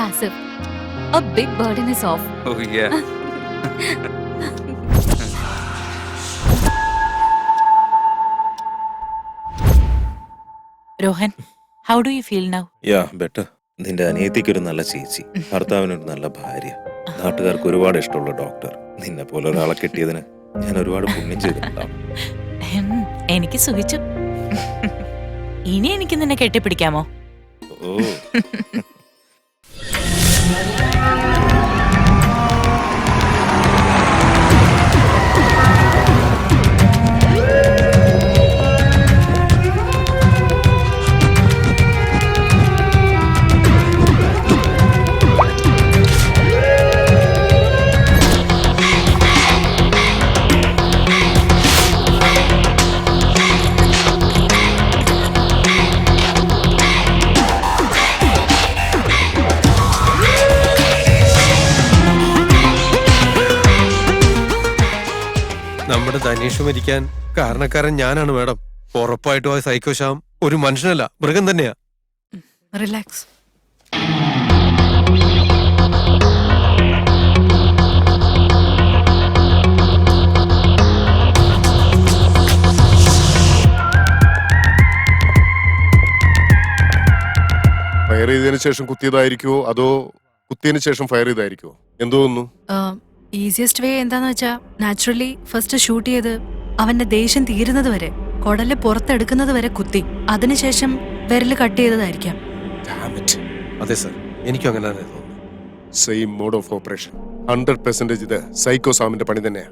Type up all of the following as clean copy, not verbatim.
as if a big burden is off. Oh yeah. Rohan, how do you feel now? Better. നിന്റെ അനിയത്തിക്ക് ഒരു നല്ല ചേച്ചി, ഭർത്താവിനൊരു നല്ല ഭാര്യ, നാട്ടുകാർക്ക് ഒരുപാട് ഇഷ്ടമുള്ള ഡോക്ടർ. നിന്നെ പോലെ ഒരാളെ കിട്ടിയതിന് ഞാൻ ഒരുപാട് പുണ്യം ചെയ്തിട്ടുണ്ടാവും. എനിക്ക് സുഖിച്ചു. ഇനി എനിക്ക് നിന്നെ കെട്ടിപ്പിടിക്കാമോ? ഓ നമ്മുടെ ധനീഷ് മരിക്കാൻ കാരണക്കാരൻ ഞാനാണ് മാഡം. ഉറപ്പായിട്ടും ആ സൈക്കോ ശ്യാം ഒരു മനുഷ്യനല്ല, മൃഗം തന്നെയാ. റിലാക്സ്. ഫയർ ചെയ്തതിനു ശേഷം കുത്തിയതായിരിക്കുമോ അതോ കുത്തിയതിനു ശേഷം ഫയർ ചെയ്തായിരിക്കുമോ? എന്തോ തോന്നുന്നു? ഈസിയസ്റ്റ് വേ എന്താന്ന് വെച്ചാ നാച്ചുറലി ഫസ്റ്റ് ഷൂട്ട് ചെയ്ത് അവന്റെ ദേഷ്യം തീരുന്നത് വരെ, കുടല് പുറത്തെടുക്കുന്നത് വരെ കുത്തി, അതിനുശേഷം വിരല് കട്ട് ചെയ്തതായിരിക്കാം. അതെ സർ, എനിക്കും അങ്ങനെ തോന്നുന്നു. Same mode of operation. 100% ഇത് സൈക്കോ സാമിന്റെ പണി തന്നെയാ.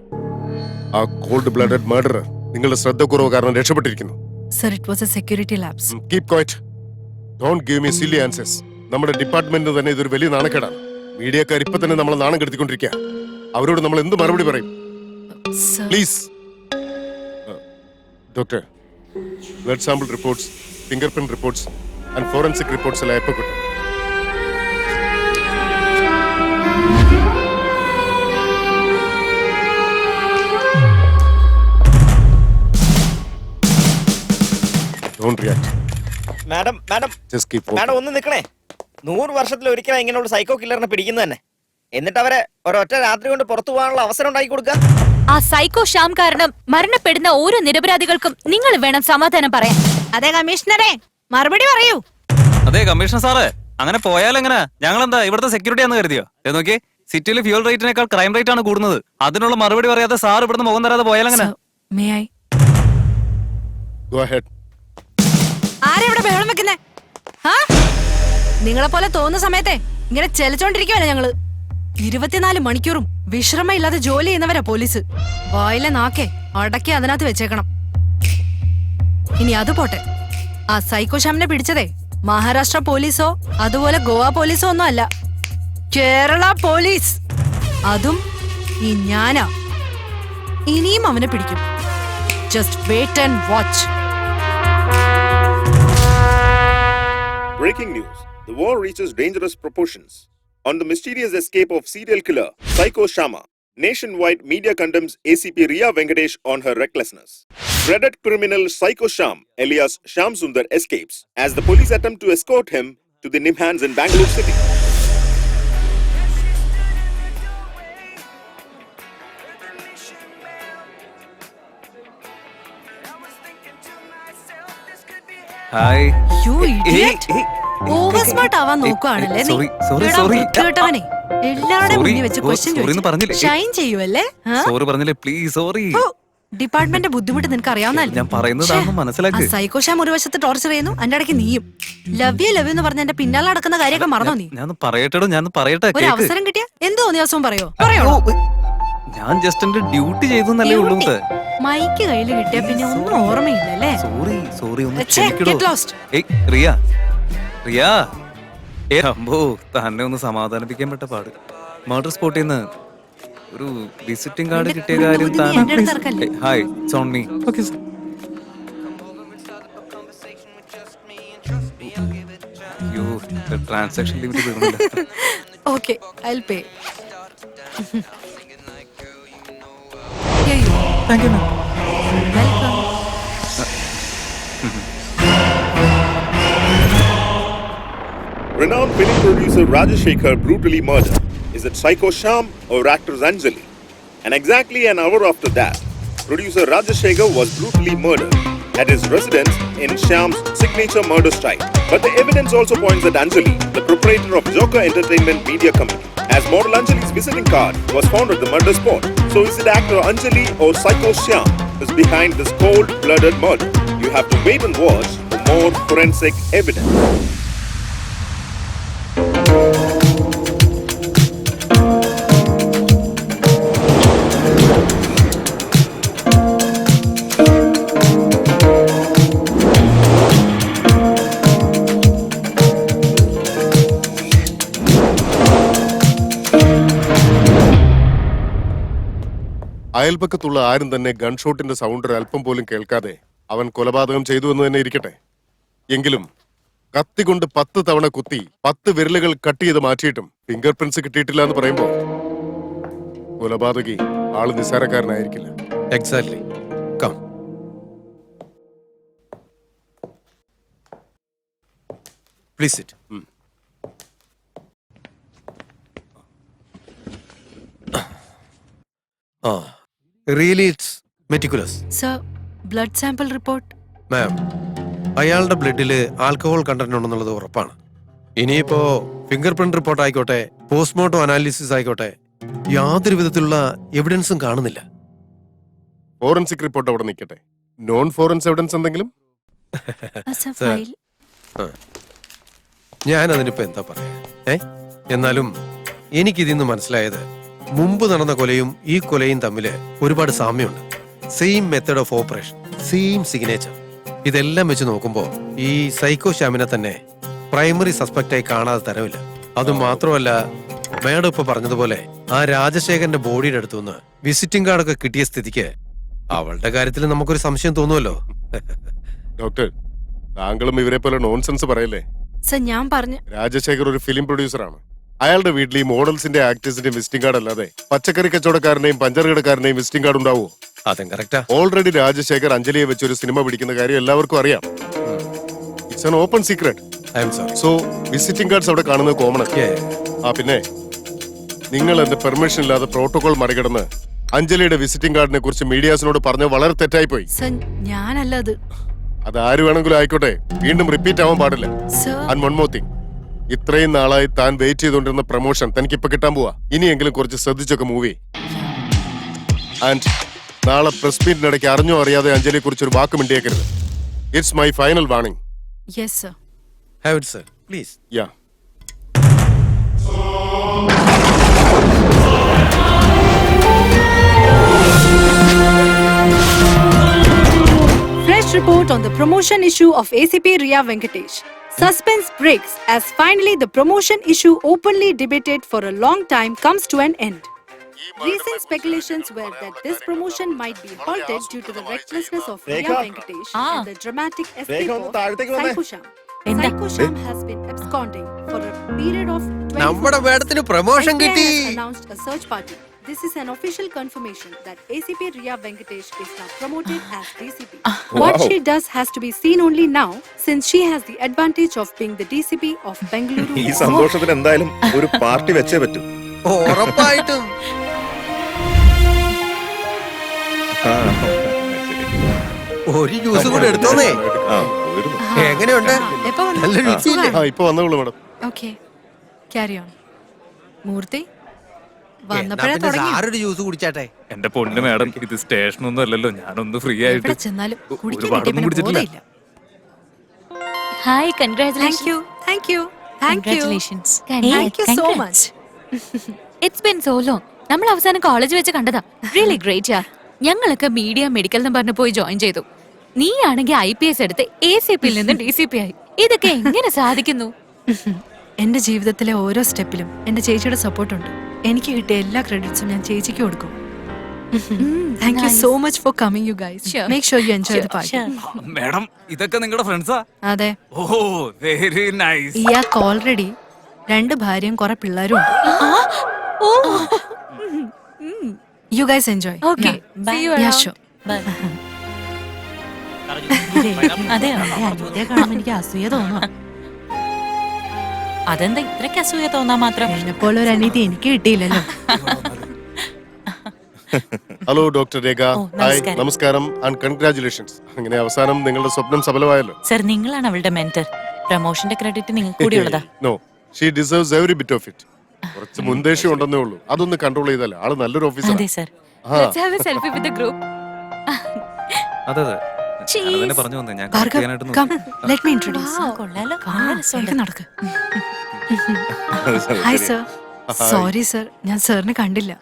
ആ കോൾഡ് ബ്ലഡഡ് മർഡറർ നിങ്ങളുടെ ശ്രദ്ധക്കുറവ് കാരണം രക്ഷപ്പെട്ടിരിക്കുന്നു. Sir, it was a security lapse. Keep quiet. Don't give me silly answers. നമ്മുടെ ഡിപ്പാർട്ട്മെന്റിന് തന്നെ ഇതൊരു വലിയ നാണക്കേടാണ്. മീഡിയക്കാർ ഇപ്പൊ തന്നെ നമ്മളെ നാണം കെടുത്തിക്കൊണ്ടിരിക്കുക. അവരോട് നമ്മൾ എന്ത് മറുപടി പറയും? Please doctor, blood sample reports, finger print reports and forensic reports എല്ലാം എപ്പോൾ കിട്ടും? Don't react. Madam madam Just keep walking. Madam ഒന്ന് നിൽക്കണേ. 100 വർഷത്തിൽ ഒരിക്കലും ഇങ്ങനെയുള്ള സൈക്കോ കില്ലറിനെ പിടിക്കുന്നത് തന്നെ. എന്നിട്ട് അവരെ ഒരൊറ്റ രാത്രി കൊണ്ട് പുറത്തു പോകാനുള്ള അവസരം ഉണ്ടാക്കി കൊടുക്കുക. ആ സൈക്കോ ശ്യാം കാരണം മരണപ്പെടുന്ന ഓരോ നിരപരാധികൾക്കും നിങ്ങൾ വേണം സമാധാനം പറയാൻ. അതെ കമ്മീഷണറെ, മറുപടി പറയൂ. അതെ കമ്മീഷണർ സാറേ, അങ്ങനെ പോയാലെങ്ങനെ? ഞങ്ങളെന്താ ഇവിടുത്തെ സെക്യൂരിറ്റി ആണെന്ന് കരുതിയോ? നോക്കി, സിറ്റിയിൽ ഫ്യൂൽ റേറ്റിനേക്കാൾ ക്രൈം റേറ്റ് ആണ് കൂടുന്നത്. അതിനുള്ള മറുപടി പറയാതെ സാർ ഇവിടുന്ന് മുഖം തരാതെ പോയാലെങ്ങനെ? May I? Go ahead. ആരെ ഇവിടെ ബഹളം വെക്കുന്നേ? നിങ്ങളെ പോലെ തോന്നുന്ന സമയത്തെ ഇങ്ങനെ ചെലച്ചോണ്ടിരിക്കുവല്ലേ ഞങ്ങള്. 24 മണിക്കൂറും വിശ്രമമില്ലാതെ ജോലി ചെയ്യുന്നവരാ പോലീസ്. വായിലെ നാക്കെ അടക്കി അതിനകത്ത് വെച്ചേക്കണം. ഇനി അത് പോട്ടെ, ആ സൈക്കോ ശ്യാമിനെ പിടിച്ചതേ മഹാരാഷ്ട്ര പോലീസോ അതുപോലെ ഗോവ പോലീസോ ഒന്നും അല്ല, കേരള പോലീസ്. അതും ഈ ഞാനാ. ഇനിയും അവനെ പിടിക്കും. Just wait and watch. Breaking news. The war reaches dangerous proportions. On the mysterious escape of serial killer Psycho Shama, nationwide media condemns ACP Riya Venkatesh on her recklessness. Dreaded criminal Psycho Sham, alias Sham Sundar, escapes as the police attempt to escort him to the Nimhans in Bangalore city. Hi. You idiot. Over smart ആവാൻ നോക്കുവാണല്ലേ നീ. കേട്ടവനെ എല്ലാവരുടെ മുന്നിൽ വെച്ച് question ചോദിച്ചു Shine ചെയ്യുവല്ലേ? Sorry പറഞ്ഞില്ലേ, please sorry. Department ബുദ്ധിമുട്ട് നിനക്ക് അറിയാവുന്നല്ലേ? ഞാൻ പറയുന്നതാണെന്ന് മനസ്സിലാക്കി. സൈക്കോ ശ്യാം ഒരു വശത്ത് ടോർച്ചർ ചെയ്യുന്നു, അതിന്റെ ഇടയ്ക്ക് നീയും ലവ് യു എന്ന് പറഞ്ഞ എന്റെ പിന്നാലെ നടക്കുന്ന കാര്യമൊക്കെ മറന്നോ നീ? ഞാൻ പറയട്ടെടോ, ഞാൻ പറയട്ടെ. ഒരു അവസരം കിട്ടിയ എന്തോ ദിവസവും പറയോ? പറയോ? ഞാൻ ജസ്റ്റ് എന്റെ ഡ്യൂട്ടി ചെയ്തെന്നല്ലേ ഉള്ളൂ. മൈക്ക് കയ്യിൽ കിട്ടിയ പിന്നെ ഒന്നും ഓർമ്മയില്ലല്ലേ? സോറി സോറി, ഒന്ന് Get ക്ഷമിക്കടോ. lost. ഏയ് റിയ, റിയ, അമ്പോ തന്നെ ഒന്ന് സമാധാനിപ്പിക്കാൻ പറ്റ പാട്. മർഡർ സ്പോട്ടിൽ നിന്ന് ഒരു വിസിറ്റിംഗ് കാർഡ് കിട്ടിയ കാര്യം താൻ. Hi, it's on me. Okay sir. യോ, ട്രാൻസാക്ഷൻ ലിമിറ്റ് തീർന്നില്ല. Okay, I'll pay. Here you are. Thank you ma'am. Welcome. Renowned film producer Rajashekhar brutally murdered. Is it Psycho Sham or actress Anjali? And exactly an hour after that, producer Rajashekhar was brutally murdered at his residence in Sham's signature murder style. But the evidence also points at Anjali, the proprietor of Joker Entertainment Media Company, as model Anjali's visiting card was found at the murder spot. So is it actor Anjali or Psycho Sham is behind this cold-blooded murder? You have to wait and watch for more forensic evidence. അയൽപക്കത്തുള്ള ആരും തന്നെ ഗൺഷോട്ടിന്റെ sound ഒരല്പം പോലും കേൾക്കാതെ അവൻ കൊലപാതകം ചെയ്തു എന്ന് തന്നെ ഇരിക്കട്ടെ. എങ്കിലും കത്തി കൊണ്ട് 10 തവണ കുത്തി 10 വിരലുകൾ കട്ട് ചെയ്ത് മാറ്റിയിട്ടും ഫിംഗർ പ്രിന്റ്സ് കിട്ടിയിട്ടില്ല എന്ന് പറയുമ്പോ കൊലപാതകി ആള് നിസ്സാരക്കാരനായിരിക്കില്ല. Exactly. Come. Please sit. Really it's meticulous. Sir, blood sample report. Ma'am, അയാളുടെ ബ്ലഡില് ആൽക്കഹോൾ കണ്ടന്റ് ഉണ്ടെന്നുള്ളത് ഉറപ്പാണ്. ഇനിയിപ്പോ ഫിംഗർ പ്രിന്റ് റിപ്പോർട്ട് ആയിക്കോട്ടെ, പോസ്റ്റ്മോർട്ടം അനാലിസിസ് ആയിക്കോട്ടെ, യാതൊരു വിധത്തിലുള്ള എവിഡൻസും കാണുന്നില്ല. ഫോറൻസിക് റിപ്പോർട്ട് അവിടെ നിൽക്കട്ടെ. നോൺ ഫോറൻസ് എവിഡൻസ് എന്തെങ്കിലും? ഞാൻ അതിനിപ്പോ എന്താ പറയാ? എന്നാലും എനിക്കിതിന്ന് മനസ്സിലായത് മുമ്പ് നടന്ന കൊലയും ഈ കൊലയും തമ്മില് ഒരുപാട് സാമ്യമുണ്ട്. Same method of operation, same signature. ഇതെല്ലാം വെച്ച് നോക്കുമ്പോ ഈ സൈക്കോ ശ്യാമിനെ തന്നെ പ്രൈമറി സസ്പെക്റ്റായി കാണാതെ തരവില്ല. അതുമാത്രമല്ല, മേഡം ഇപ്പൊ പറഞ്ഞതുപോലെ ആ രാജശേഖരന്റെ ബോഡിയുടെ അടുത്തുനിന്ന് വിസിറ്റിംഗ് കാർഡൊക്കെ കിട്ടിയ സ്ഥിതിക്ക് അവളുടെ കാര്യത്തിൽ നമുക്കൊരു സംശയം തോന്നുമല്ലോ. ഡോക്ടർ, താങ്കളും ഇവരെ പോലെ നോൺസെൻസ് പറയല്ലേ? സർ, ഞാൻ പറഞ്ഞ രാജശേഖർ ഒരു ഫിലിം പ്രൊഡ്യൂസറാണ്. അയാളുടെ വീട്ടിൽ ഈ മോഡൽസിന്റെ ആക്ടേഴ്സിന്റെയും വിസിറ്റിംഗ് കാർഡ് അല്ലാതെ പച്ചക്കറി കച്ചവടക്കാരനെയും പഞ്ചർ കടക്കാരനെയും വിസിറ്റിംഗ് കാർഡ് ഉണ്ടാവുമോ? അതും കറക്റ്റാ. ഓൾറെഡി രാജശേഖർ അഞ്ജലിയെ വെച്ച് ഒരു സിനിമ പിടിക്കുന്ന കാര്യം എല്ലാവർക്കും അറിയാം. It's an open secret. I am sorry. So visiting cards അവിടെ കാണുന്നത് കോമൺ. പിന്നെ നിങ്ങൾ എന്റെ പെർമിഷൻ ഇല്ലാതെ പ്രോട്ടോകോൾ മറികടന്ന് അഞ്ജലിയുടെ വിസിറ്റിംഗ് കാർഡിനെ കുറിച്ച് മീഡിയാസിനോട് പറഞ്ഞത് വളരെ തെറ്റായി പോയി. സർ, ഞാനല്ല അത്. അത് ആര് വേണമെങ്കിലും ആയിക്കോട്ടെ, വീണ്ടും റിപ്പീറ്റ് ആവാൻ പാടില്ല. Sir, and one more thing, ഇത്രയും നാളായി താൻ വെയിറ്റ് ചെയ്തുകൊണ്ടിരുന്ന പ്രൊമോഷൻ തനിക്ക് ഇപ്പൊ കിട്ടാൻ പോവാ. ഇനിയെങ്കിലും കുറച്ച് ശ്രദ്ധിച്ചൊക്കെ മൂവി. ആൻഡ് നാളെ പ്രസ് മീറ്റിനിടയ്ക്ക് അറിഞ്ഞോ അറിയാതെ അഞ്ജലിയെ കുറിച്ച് ഒരു വാക്ക് മിണ്ടിയേക്കരുത്. It's my final warning. Yes sir. Have it sir, please. Yeah. Fresh report on the promotion issue of ACP Riya Venkatesh. Suspense breaks as finally the promotion issue openly debated for a long time comes to an end. Recent speculations were that this promotion might be halted due to the recklessness of Riya Venkatesh and the dramatic escape of Psycho Sham. Psycho Sham has been absconding for a period of 24 നമ്മുടെ മേഡത്തിന് promotion SBI കിട്ടി. has announced a search party. This is an official confirmation that ACP Riya Venkatesh is now promoted as DCP. What she does has to be seen only now, since she has the advantage of being the DCP of Bengaluru. ഈ സന്തോഷത്തിന് എന്തായാലും ഒരു party വെച്ചേ പറ്റൂ. ഉറപ്പായിട്ടും. ഒരു juice കൂടെ എടുത്തോന്നേ. എങ്ങനെയുണ്ട്? നല്ല രുചിയില്ലേ? ഇപ്പൊ വന്നോളൂ മാഡം. Okay, carry on. മൂർത്തി എന്നാ വന്നപ്പോഴേ പിന്നെ തുടങ്ങി. സാറൊരു ജ്യൂസ് കുടിച്ചാട്ടെ. എന്റെ പൊന്നു മാഡം, ഇത് സ്റ്റേഷനൊന്നും അല്ലല്ലോ, ഞാനൊന്ന് ഫ്രീ ആയിട്ട് എവിടെ ചെന്നാലും കുടിക്കാൻ ഒരുപാടൊന്നും കിട്ടിയ കുടിച്ചിട്ടില്ല. ബോധമില്ല. Hi, Thank congratulation. you, thank you, thank you. Congratulations. Thank you so much. It's been so long. നമ്മൾ അവസാനം കോളേജ് വെച്ച് കണ്ടതാ. റിയലി ഗ്രേറ്റ് യാ. ഞങ്ങളൊക്കെ മീഡിയ മെഡിക്കൽ എന്ന് പറഞ്ഞ് പോയി ജോയിൻ ചെയ്തു. നീ ആണെങ്കിൽ IPS എടുത്ത് ACP യിൽ നിന്ന് DCP ആയി. ഇതൊക്കെ എങ്ങനെ സാധിക്കുന്നു? എന്റെ ജീവിതത്തിലെ ഓരോ സ്റ്റെപ്പിലും എന്റെ ചേച്ചിയുടെ സപ്പോർട്ട് ഉണ്ട്. എനിക്ക് കിട്ടിയ എല്ലാ ക്രെഡിറ്റ്സും ഞാൻ ചേച്ചിക്ക് കൊടുക്കും. Thank you so much for coming you guys. Sure. Make sure you enjoy the party. Madam, ഇതൊക്കെ നിങ്ങളുടെ ഫ്രണ്ട്സാ? അതെ, ഓ, വെരി നൈസ്. ഇയാൾക്ക് ഓൾറെഡി 2 ഭാര്യയും കുറെ പിള്ളേരും ഉണ്ട്. You guys enjoy. Okay, see you yeah around. Sure. അതെയോ? അനിയത്തെ കാണുമ്പോൾ എനിക്ക് അസൂയ തോന്നുന്നു. അതെന്താ ഇത്രയ്ക്ക് അസൂയ തോന്നാൻ മാത്രം? എന്നെപ്പോലെ ഒരു അനീതി എനിക്ക് കിട്ടിയില്ലല്ലോ. ഹലോ ഡോക്ടർ രേഖ. ഓ, ഹായ്, നമസ്കാരം. നമസ്കാരം ആൻഡ് കൺഗ്രാറ്റുലേഷൻസ്. അങ്ങനെ അവസാനം നിങ്ങളുടെ സ്വപ്നം സഫലമായല്ലോ. സർ, നിങ്ങളാണ് അവളുടെ മെന്റർ. പ്രൊമോഷന്റെ ക്രെഡിറ്റ് നിങ്ങൾക്ക് കൂടിയുള്ളതാ. No, she deserves every bit of it. കുറച്ച് മുൻദേഷ്യം ഉണ്ടെന്നേ ഉള്ളൂ, അതൊന്ന് കൺട്രോൾ ചെയ്താലേ ആള് നല്ലൊരു ഓഫീസർ. അതെ sir. Let's have a selfie with the group. അതെ അതെ ഞാൻ തന്നെ പറഞ്ഞു വന്നേ ഞാൻ ഭാർഗവ്, ചെയ്യാനായിട്ട് come, let me introduce. കൊള്ളാലോ. വേഗം നടക്ക്. Hi sir. സോറി സർ, ഞാൻ സാറിനെ കണ്ടില്ല.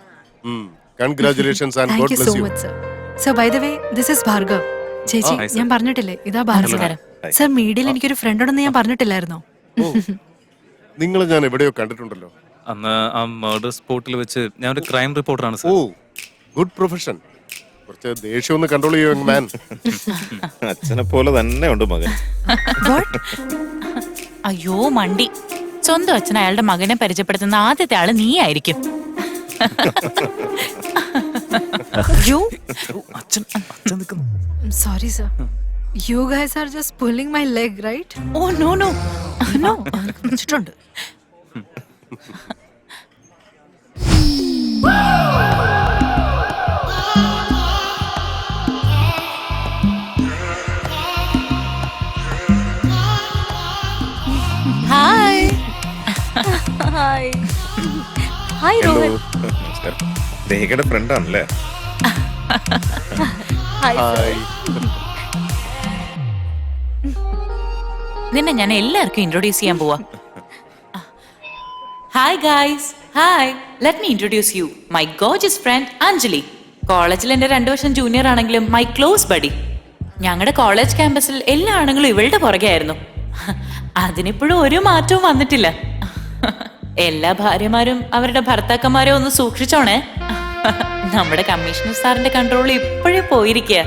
Congratulations and thank god you bless so you. Much sir. Sir by the way, this is Bhargav. ചേച്ചി, hi, sir. ഞാൻ പറഞ്ഞിട്ടില്ലേ ഇതാ ഭാർഗവ്. നമസ്കാരം. സർ, മീഡിയയിൽ എനിക്കൊരു ഫ്രണ്ട് ഉണ്ടെന്ന് ഞാൻ പറഞ്ഞിട്ടില്ലായിരുന്നോ? നിങ്ങളെ ഞാൻ എവിടെയോ കണ്ടിട്ടുണ്ടല്ലോ. അന്ന് ആ മർഡർ സ്പോട്ടിൽ വെച്ച് ഞാൻ ഒരു ക്രൈം റിപ്പോർട്ടറാണ് ഓ, സാർ. Good profession. കുറച്ച് ദേഷ്യം ഒന്ന് കൺട്രോൾ ചെയ്യോ മാൻ. അച്ഛനെ പോലെ തന്നെ ഉണ്ട് മകൻ. What? അയ്യോ മണ്ടി, സ്വന്തം അച്ഛൻ അയാളുടെ മകനെ പരിചയപ്പെടുത്തുന്ന ആദ്യത്തെ ആള് നീ ആയിരിക്കും. You? അച്ഛൻ അച്ഛൻ നിൽക്കുന്നു. I'm sorry sir. You guys are just pulling my leg, right? Oh no no no. വെച്ചിട്ടുണ്ട്. Hi. Hi. Hi, hello, Rohan. നമസ്കാരം. രേഖയുടെ ഫ്രണ്ടാണല്ലേ? Hi. ഹായ്. നിന്നെ ഞാൻ എല്ലാവർക്കും ഇൻട്രൊഡ്യൂസ് ചെയ്യാൻ പോവാ. Hi guys, hi. Let me introduce you my gorgeous friend Anjali. കോളേജിൽ എന്റെ 2 വർഷം ജൂനിയർ ആണെങ്കിലും മൈ ക്ലോസ് ബഡി. ഞങ്ങളുടെ കോളേജ് ക്യാമ്പസിൽ എല്ലാ ആണുങ്ങളും ഇവളുടെ പുറകെ ആയിരുന്നു. അതിനിപ്പോഴും ഒരു മാറ്റവും വന്നിട്ടില്ല. എല്ലാ ഭാര്യമാരും അവരുടെ ഭർത്താക്കന്മാരെ ഒന്ന് സൂക്ഷിച്ചോണേ. നമ്മുടെ കമ്മീഷണർ സാറിന്റെ കൺട്രോൾ ഇപ്പോഴേ പോയിരിക്കുക.